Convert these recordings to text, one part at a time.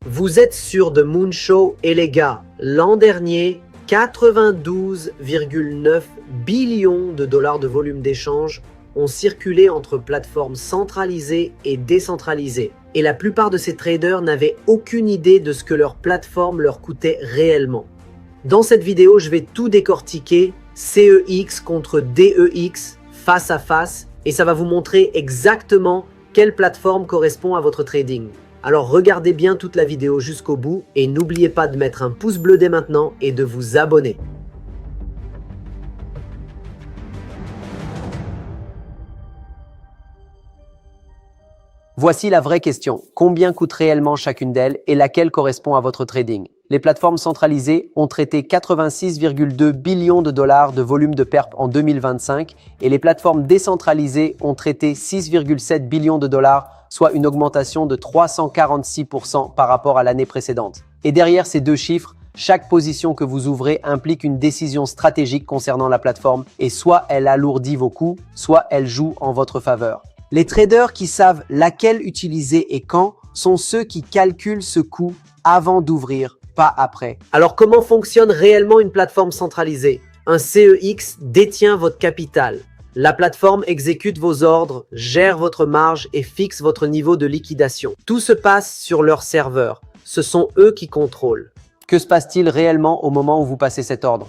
Vous êtes sur The Moon Show et les gars, l'an dernier, 92,9 billions de dollars de volume d'échange ont circulé entre plateformes centralisées et décentralisées. Et la plupart de ces traders n'avaient aucune idée de ce que leur plateforme leur coûtait réellement. Dans cette vidéo, je vais tout décortiquer, CEX contre DEX, face à face, et ça va vous montrer exactement quelle plateforme correspond à votre trading. Alors regardez bien toute la vidéo jusqu'au bout et n'oubliez pas de mettre un pouce bleu dès maintenant et de vous abonner. Voici la vraie question. Combien coûte réellement chacune d'elles et laquelle correspond à votre trading? Les plateformes centralisées ont traité 86,2 billions de dollars de volume de perp en 2025 et les plateformes décentralisées ont traité 6,7 billions de dollars, soit une augmentation de 346% par rapport à l'année précédente. Et derrière ces deux chiffres, chaque position que vous ouvrez implique une décision stratégique concernant la plateforme et soit elle alourdit vos coûts, soit elle joue en votre faveur. Les traders qui savent laquelle utiliser et quand sont ceux qui calculent ce coût avant d'ouvrir, pas après. Alors comment fonctionne réellement une plateforme centralisée? Un CEX détient votre capital. La plateforme exécute vos ordres, gère votre marge et fixe votre niveau de liquidation. Tout se passe sur leur serveur. Ce sont eux qui contrôlent. Que se passe-t-il réellement au moment où vous passez cet ordre?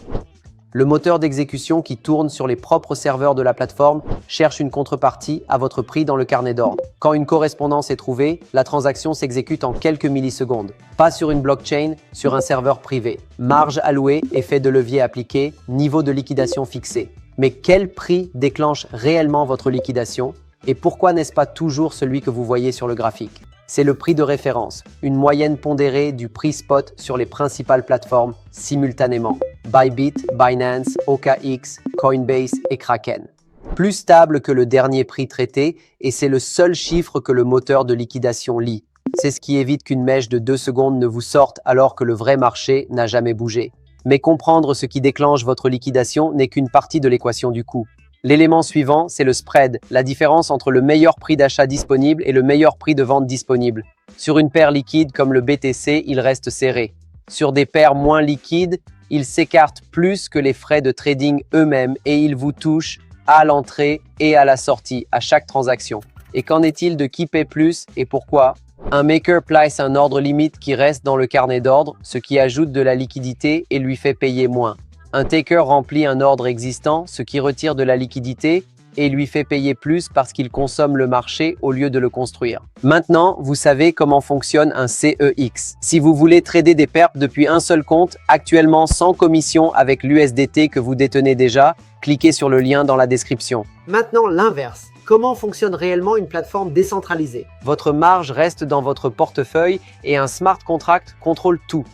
Le moteur d'exécution qui tourne sur les propres serveurs de la plateforme cherche une contrepartie à votre prix dans le carnet d'ordre. Quand une correspondance est trouvée, la transaction s'exécute en quelques millisecondes. Pas sur une blockchain, sur un serveur privé. Marge allouée, effet de levier appliqué, niveau de liquidation fixé. Mais quel prix déclenche réellement votre liquidation? Et pourquoi n'est-ce pas toujours celui que vous voyez sur le graphique? C'est le prix de référence, une moyenne pondérée du prix spot sur les principales plateformes simultanément. Bybit, Binance, OKX, Coinbase et Kraken. Plus stable que le dernier prix traité et c'est le seul chiffre que le moteur de liquidation lit. C'est ce qui évite qu'une mèche de 2 secondes ne vous sorte alors que le vrai marché n'a jamais bougé. Mais comprendre ce qui déclenche votre liquidation n'est qu'une partie de l'équation du coût. L'élément suivant, c'est le spread, la différence entre le meilleur prix d'achat disponible et le meilleur prix de vente disponible. Sur une paire liquide comme le BTC, il reste serré. Sur des paires moins liquides, il s'écarte plus que les frais de trading eux-mêmes et il vous touche à l'entrée et à la sortie, à chaque transaction. Et qu'en est-il de qui paie plus et pourquoi? Un maker place un ordre limite qui reste dans le carnet d'ordre, ce qui ajoute de la liquidité et lui fait payer moins. Un taker remplit un ordre existant, ce qui retire de la liquidité et lui fait payer plus parce qu'il consomme le marché au lieu de le construire. Maintenant, vous savez comment fonctionne un CEX. Si vous voulez trader des perps depuis un seul compte, actuellement sans commission avec l'USDT que vous détenez déjà, cliquez sur le lien dans la description. Maintenant, l'inverse. Comment fonctionne réellement une plateforme décentralisée? Votre marge reste dans votre portefeuille et un smart contract contrôle tout.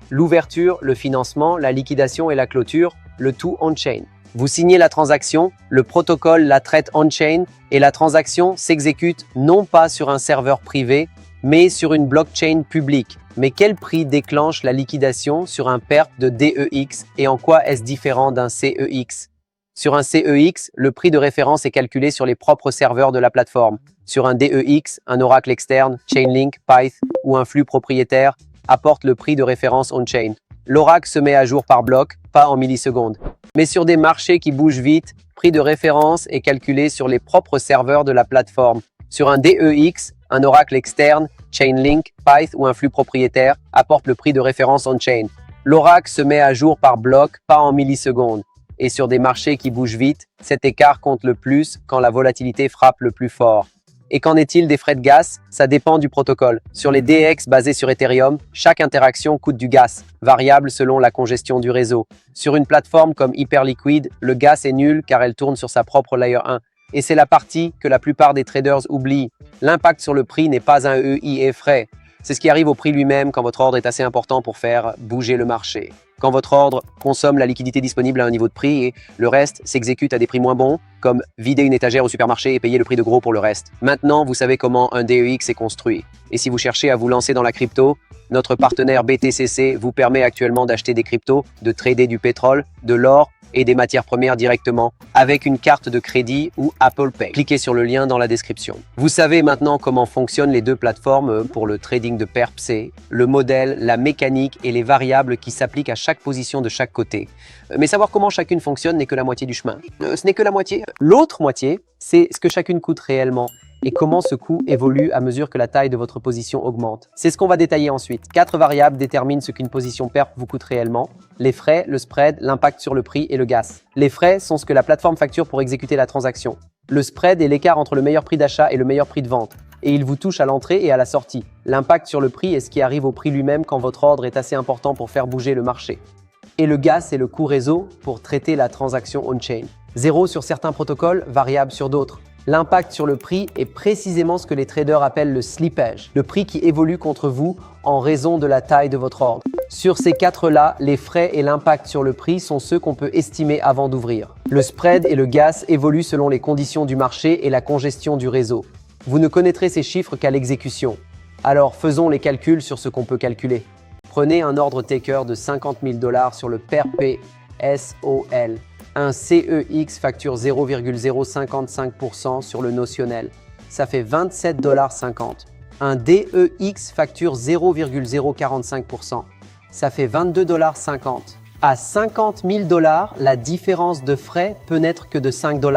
L'ouverture, le financement, la liquidation et la clôture, le tout on-chain. Vous signez la transaction, le protocole la traite on-chain et la transaction s'exécute non pas sur un serveur privé, mais sur une blockchain publique. Mais quel prix déclenche la liquidation sur un perp de DEX et en quoi est-ce différent d'un CEX? Sur un CEX, le prix de référence est calculé sur les propres serveurs de la plateforme. Sur un DEX, un oracle externe, Chainlink, Pyth ou un flux propriétaire apporte le prix de référence on-chain. L'oracle se met à jour par bloc, pas en millisecondes. Mais sur des marchés qui bougent vite, prix de référence est calculé sur les propres serveurs de la plateforme. Sur un DEX, un oracle externe, Chainlink, Pyth ou un flux propriétaire apporte le prix de référence on-chain. L'oracle se met à jour par bloc, pas en millisecondes. Et sur des marchés qui bougent vite, cet écart compte le plus quand la volatilité frappe le plus fort. Et qu'en est-il des frais de gas? Ça dépend du protocole. Sur les DEX basés sur Ethereum, chaque interaction coûte du gas, variable selon la congestion du réseau. Sur une plateforme comme Hyperliquid, le gas est nul car elle tourne sur sa propre Layer 1. Et c'est la partie que la plupart des traders oublient. L'impact sur le prix n'est pas un EI et frais. C'est ce qui arrive au prix lui-même quand votre ordre est assez important pour faire bouger le marché. Quand votre ordre consomme la liquidité disponible à un niveau de prix et le reste s'exécute à des prix moins bons, comme vider une étagère au supermarché et payer le prix de gros pour le reste. Maintenant, vous savez comment un DEX est construit. Et si vous cherchez à vous lancer dans la crypto, Notre partenaire BTCC vous permet actuellement d'acheter des cryptos, de trader du pétrole, de l'or et des matières premières directement avec une carte de crédit ou Apple Pay. Cliquez sur le lien dans la description. Vous savez maintenant comment fonctionnent les deux plateformes pour le trading de perp, c'est le modèle, la mécanique et les variables qui s'appliquent à chaque position de chaque côté. Mais savoir comment chacune fonctionne n'est que la moitié du chemin. Ce n'est que la moitié. L'autre moitié, c'est ce que chacune coûte réellement et comment ce coût évolue à mesure que la taille de votre position augmente. C'est ce qu'on va détailler ensuite. 4 variables déterminent ce qu'une position perp vous coûte réellement: les frais, le spread, l'impact sur le prix et le gas. Les frais sont ce que la plateforme facture pour exécuter la transaction. Le spread est l'écart entre le meilleur prix d'achat et le meilleur prix de vente, et il vous touche à l'entrée et à la sortie. L'impact sur le prix est ce qui arrive au prix lui-même quand votre ordre est assez important pour faire bouger le marché. Et le gas est le coût réseau pour traiter la transaction on-chain. 0 sur certains protocoles, variable sur d'autres. L'impact sur le prix est précisément ce que les traders appellent le slippage, le prix qui évolue contre vous en raison de la taille de votre ordre. Sur ces 4-là, les frais et l'impact sur le prix sont ceux qu'on peut estimer avant d'ouvrir. Le spread et le gas évoluent selon les conditions du marché et la congestion du réseau. Vous ne connaîtrez ces chiffres qu'à l'exécution. Alors faisons les calculs sur ce qu'on peut calculer. Prenez un ordre taker de 50 000 $ sur le PERP SOL. Un CEX facture 0,055% sur le notionnel. Ça fait 27,50 $. Un DEX facture 0,045%. Ça fait 22,50 $. À 50 000 $, la différence de frais peut n'être que de 5 $.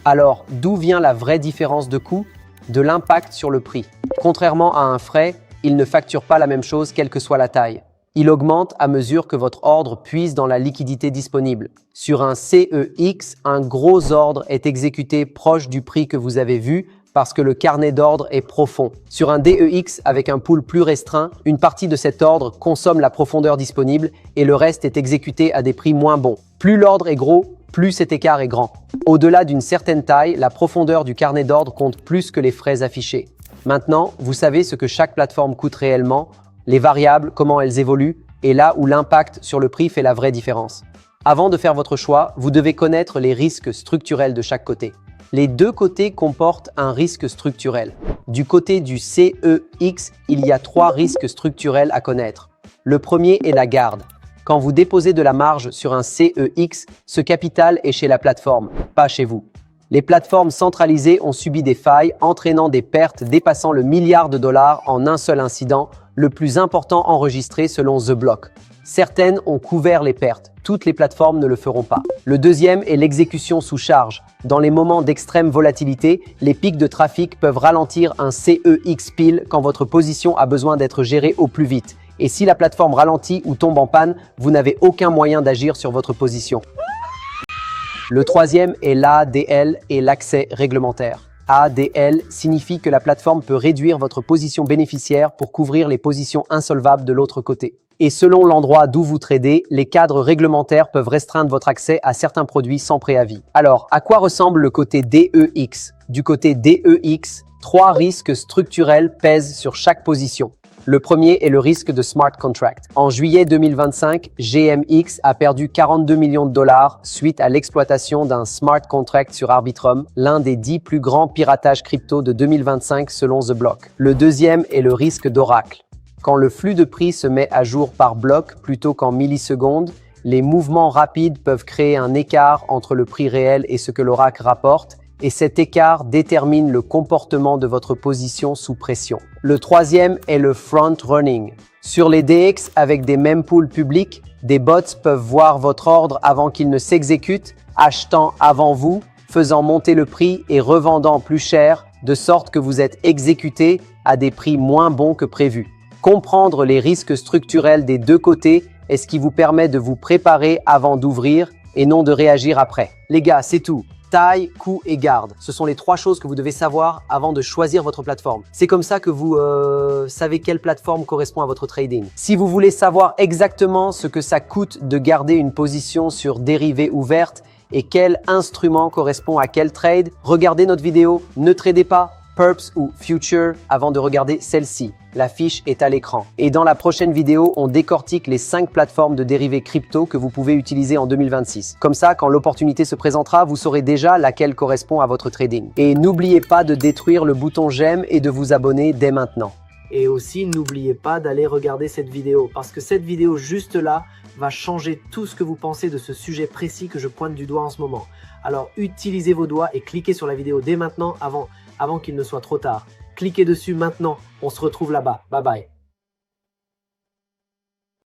Alors, d'où vient la vraie différence de coût? De l'impact sur le prix. Contrairement à un frais, il ne facture pas la même chose quelle que soit la taille. Il augmente à mesure que votre ordre puise dans la liquidité disponible. Sur un CEX, un gros ordre est exécuté proche du prix que vous avez vu parce que le carnet d'ordre est profond. Sur un DEX avec un pool plus restreint, une partie de cet ordre consomme la profondeur disponible et le reste est exécuté à des prix moins bons. Plus l'ordre est gros, plus cet écart est grand. Au-delà d'une certaine taille, la profondeur du carnet d'ordre compte plus que les frais affichés. Maintenant, vous savez ce que chaque plateforme coûte réellement, les variables, comment elles évoluent, et là où l'impact sur le prix fait la vraie différence. Avant de faire votre choix, vous devez connaître les risques structurels de chaque côté. Les deux côtés comportent un risque structurel. Du côté du CEX, il y a 3 risques structurels à connaître. Le premier est la garde. Quand vous déposez de la marge sur un CEX, ce capital est chez la plateforme, pas chez vous. Les plateformes centralisées ont subi des failles entraînant des pertes dépassant le milliard de dollars en un seul incident, le plus important enregistré selon The Block. Certaines ont couvert les pertes, toutes les plateformes ne le feront pas. Le deuxième est l'exécution sous charge. Dans les moments d'extrême volatilité, les pics de trafic peuvent ralentir un CEX pile quand votre position a besoin d'être gérée au plus vite. Et si la plateforme ralentit ou tombe en panne, vous n'avez aucun moyen d'agir sur votre position. Le troisième est l'ADL et l'accès réglementaire. ADL signifie que la plateforme peut réduire votre position bénéficiaire pour couvrir les positions insolvables de l'autre côté. Et selon l'endroit d'où vous tradez, les cadres réglementaires peuvent restreindre votre accès à certains produits sans préavis. Alors, à quoi ressemble le côté DEX? Du côté DEX, 3 risques structurels pèsent sur chaque position. Le premier est le risque de smart contract. En juillet 2025, GMX a perdu 42 millions de dollars suite à l'exploitation d'un smart contract sur Arbitrum, l'un des 10 plus grands piratages crypto de 2025 selon The Block. Le deuxième est le risque d'oracle. Quand le flux de prix se met à jour par bloc plutôt qu'en millisecondes, les mouvements rapides peuvent créer un écart entre le prix réel et ce que l'oracle rapporte, et cet écart détermine le comportement de votre position sous pression. Le troisième est le front-running. Sur les DEX avec des mempools publics, des bots peuvent voir votre ordre avant qu'il ne s'exécute, achetant avant vous, faisant monter le prix et revendant plus cher, de sorte que vous êtes exécuté à des prix moins bons que prévu. Comprendre les risques structurels des deux côtés est ce qui vous permet de vous préparer avant d'ouvrir et non de réagir après. Les gars, c'est tout. Taille, coût et garde. Ce sont les 3 choses que vous devez savoir avant de choisir votre plateforme. C'est comme ça que vous savez quelle plateforme correspond à votre trading. Si vous voulez savoir exactement ce que ça coûte de garder une position sur dérivés ouverte et quel instrument correspond à quel trade, regardez notre vidéo « Ne tradez pas Perps ou Future » avant de regarder celle-ci. La fiche est à l'écran. Et dans la prochaine vidéo, on décortique les 5 plateformes de dérivés crypto que vous pouvez utiliser en 2026. Comme ça, quand l'opportunité se présentera, vous saurez déjà laquelle correspond à votre trading. Et n'oubliez pas de détruire le bouton j'aime et de vous abonner dès maintenant. Et aussi, n'oubliez pas d'aller regarder cette vidéo parce que cette vidéo juste là va changer tout ce que vous pensez de ce sujet précis que je pointe du doigt en ce moment. Alors, utilisez vos doigts et cliquez sur la vidéo dès maintenant avant qu'il ne soit trop tard. Cliquez dessus maintenant, on se retrouve là-bas. Bye bye.